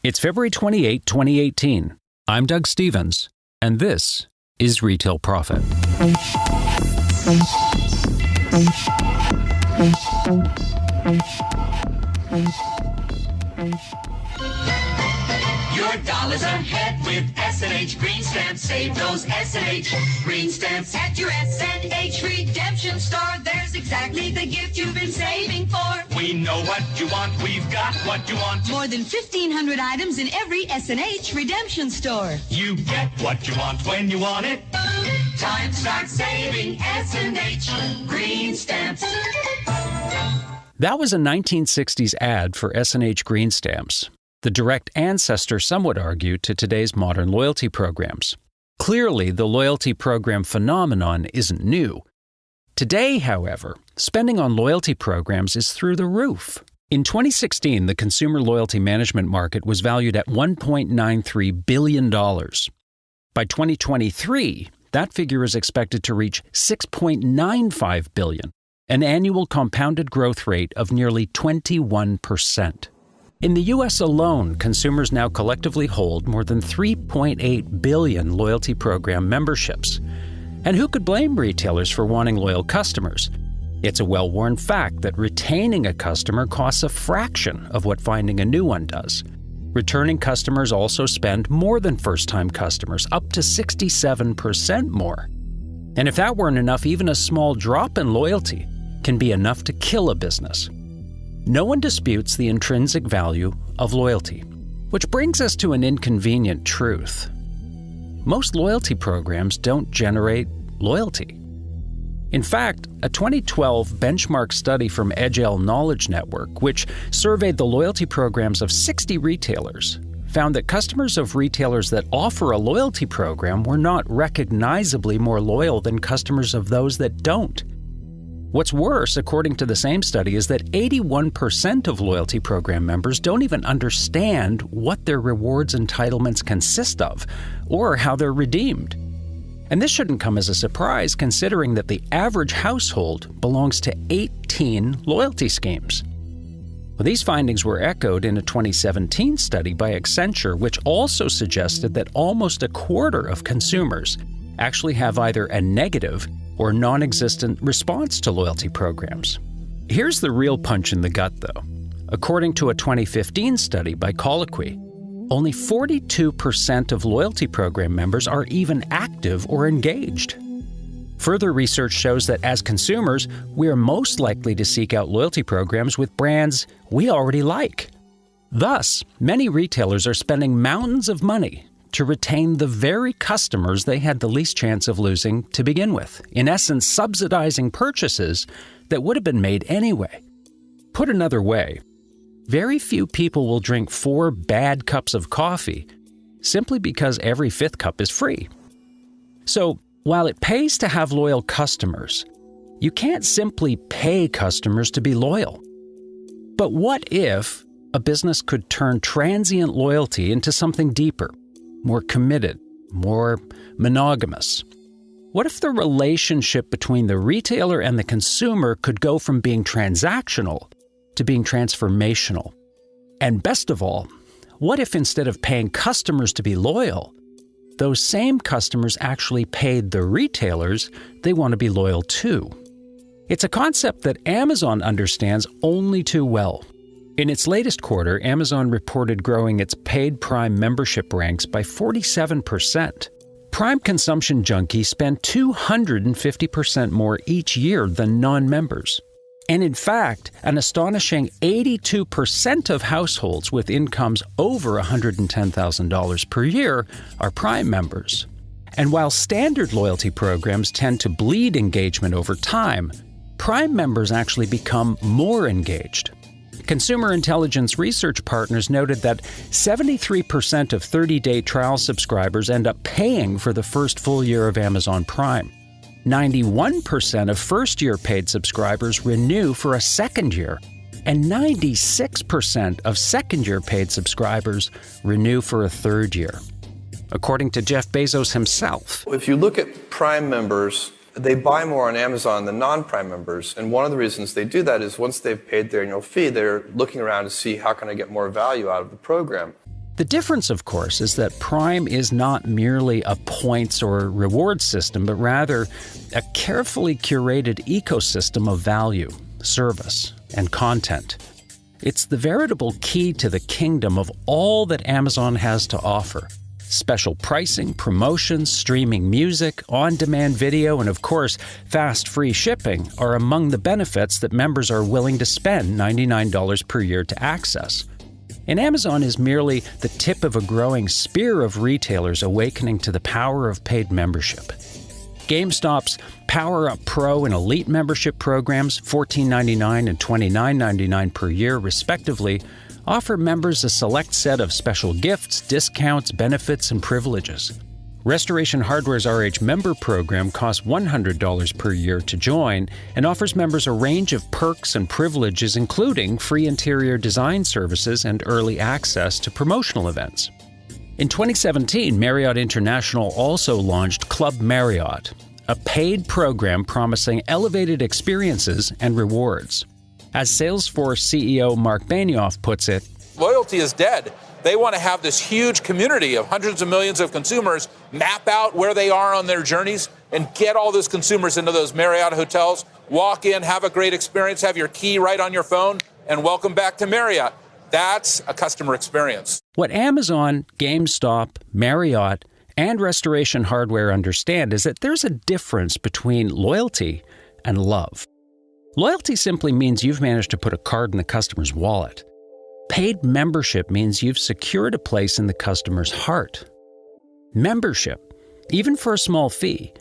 It's February 28, 2018. I'm Doug Stevens, and this is Retail Profit. Your dollar's ahead with S&H Green Stamps. Save those S&H Green Stamps at your S&H Redemption Store. There's exactly the gift you've been saving for. We know what you want, we've got what you want. More than 1,500 items in every S&H Redemption Store. You get what you want when you want it. Time to start saving S&H Green Stamps. That was a 1960s ad for S&H Green Stamps, the direct ancestor, some would argue, to today's modern loyalty programs. Clearly, the loyalty program phenomenon isn't new. Today, however, spending on loyalty programs is through the roof. In 2016, the consumer loyalty management market was valued at $1.93 billion. By 2023, that figure is expected to reach $6.95 billion, an annual compounded growth rate of nearly 21%. In the U.S. alone, consumers now collectively hold more than 3.8 billion loyalty program memberships. And who could blame retailers for wanting loyal customers? It's a well-worn fact that retaining a customer costs a fraction of what finding a new one does. Returning customers also spend more than first-time customers, up to 67% more. And if that weren't enough, even a small drop in loyalty can be enough to kill a business. No one disputes the intrinsic value of loyalty, which brings us to an inconvenient truth. Most loyalty programs don't generate loyalty. In fact, a 2012 benchmark study from Edgel Knowledge Network, which surveyed the loyalty programs of 60 retailers, found that customers of retailers that offer a loyalty program were not recognizably more loyal than customers of those that don't. What's worse, according to the same study, is that 81% of loyalty program members don't even understand what their rewards entitlements consist of or how they're redeemed. And this shouldn't come as a surprise, considering that the average household belongs to 18 loyalty schemes. Well, these findings were echoed in a 2017 study by Accenture, which also suggested that almost a quarter of consumers actually have either a negative or non-existent response to loyalty programs. Here's the real punch in the gut, though. According to a 2015 study by Colloquy, only 42% of loyalty program members are even active or engaged. Further research shows that as consumers, we are most likely to seek out loyalty programs with brands we already like. Thus, many retailers are spending mountains of money to retain the very customers they had the least chance of losing to begin with, in essence subsidizing purchases that would have been made anyway. Put another way, very few people will drink 4 bad cups of coffee simply because every 5th cup is free. So, while it pays to have loyal customers, you can't simply pay customers to be loyal. But what if a business could turn transient loyalty into something deeper, more committed, more monogamous? What if the relationship between the retailer and the consumer could go from being transactional to being transformational? And best of all, what if instead of paying customers to be loyal, those same customers actually paid the retailers they want to be loyal to? It's a concept that Amazon understands only too well. In its latest quarter, Amazon reported growing its paid Prime membership ranks by 47%. Prime consumption junkies spend 250% more each year than non-members. And in fact, an astonishing 82% of households with incomes over $110,000 per year are Prime members. And while standard loyalty programs tend to bleed engagement over time, Prime members actually become more engaged. Consumer intelligence research partners noted that 73% of 30-day trial subscribers end up paying for the first full year of Amazon Prime. 91% of first-year paid subscribers renew for a second year, and 96% of second-year paid subscribers renew for a third year, according to Jeff Bezos himself. If you look at Prime members, they buy more on Amazon than non-Prime members, and one of the reasons they do that is once they've paid their annual fee, they're looking around to see how can I get more value out of the program. The difference, of course, is that Prime is not merely a points or reward system, but rather a carefully curated ecosystem of value, service, and content. It's the veritable key to the kingdom of all that Amazon has to offer. Special pricing, promotions, streaming music, on-demand video, and of course, fast free shipping are among the benefits that members are willing to spend $99 per year to access. And Amazon is merely the tip of a growing spear of retailers awakening to the power of paid membership. GameStop's Power Up Pro and Elite membership programs, $14.99 and $29.99 per year respectively, offer members a select set of special gifts, discounts, benefits, and privileges. Restoration Hardware's RH member program costs $100 per year to join and offers members a range of perks and privileges, including free interior design services and early access to promotional events. In 2017, Marriott International also launched Club Marriott, a paid program promising elevated experiences and rewards. As Salesforce CEO Mark Benioff puts it, loyalty is dead. They want to have this huge community of hundreds of millions of consumers map out where they are on their journeys and get all those consumers into those Marriott hotels, walk in, have a great experience, have your key right on your phone, and welcome back to Marriott. That's a customer experience. What Amazon, GameStop, Marriott, and Restoration Hardware understand is that there's a difference between loyalty and love. Loyalty simply means you've managed to put a card in the customer's wallet. Paid membership means you've secured a place in the customer's heart. Membership, even for a small fee,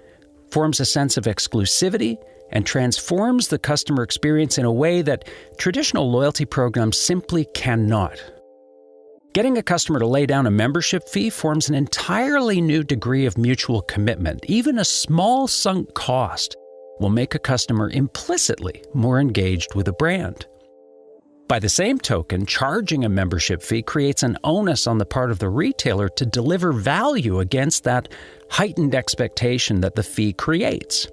forms a sense of exclusivity and transforms the customer experience in a way that traditional loyalty programs simply cannot. Getting a customer to lay down a membership fee forms an entirely new degree of mutual commitment. Even a small sunk cost will make a customer implicitly more engaged with a brand. By the same token, charging a membership fee creates an onus on the part of the retailer to deliver value against that heightened expectation that the fee creates.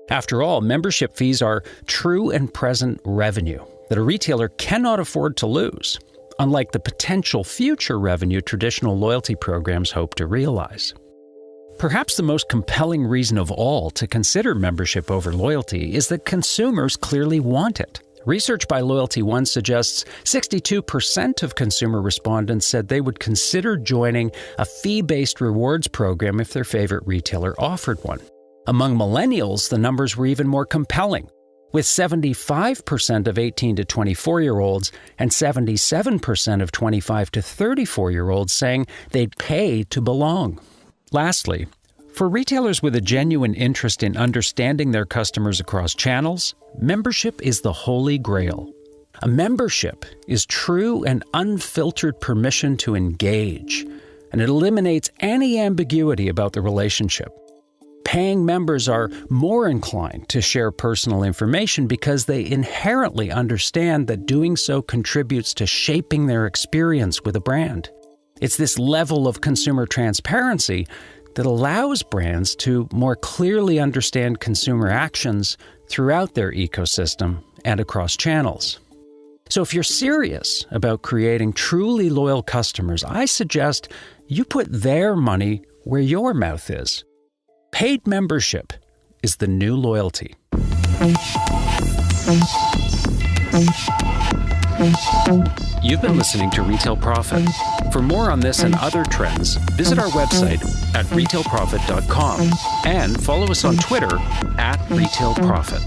After all, membership fees are true and present revenue that a retailer cannot afford to lose, unlike the potential future revenue traditional loyalty programs hope to realize. Perhaps the most compelling reason of all to consider membership over loyalty is that consumers clearly want it. Research by LoyaltyOne suggests 62% of consumer respondents said they would consider joining a fee-based rewards program if their favorite retailer offered one. Among millennials, the numbers were even more compelling, with 75% of 18 to 24-year-olds and 77% of 25 to 34-year-olds saying they'd pay to belong. Lastly, for retailers with a genuine interest in understanding their customers across channels, membership is the holy grail. A membership is true and unfiltered permission to engage, and it eliminates any ambiguity about the relationship. Paying members are more inclined to share personal information because they inherently understand that doing so contributes to shaping their experience with a brand. It's this level of consumer transparency that allows brands to more clearly understand consumer actions throughout their ecosystem and across channels. So if you're serious about creating truly loyal customers, I suggest you put their money where your mouth is. Paid membership is the new loyalty. You've been listening to Retail Profit. For more on this and other trends, visit our website at retailprofit.com and follow us on Twitter @retailprofit.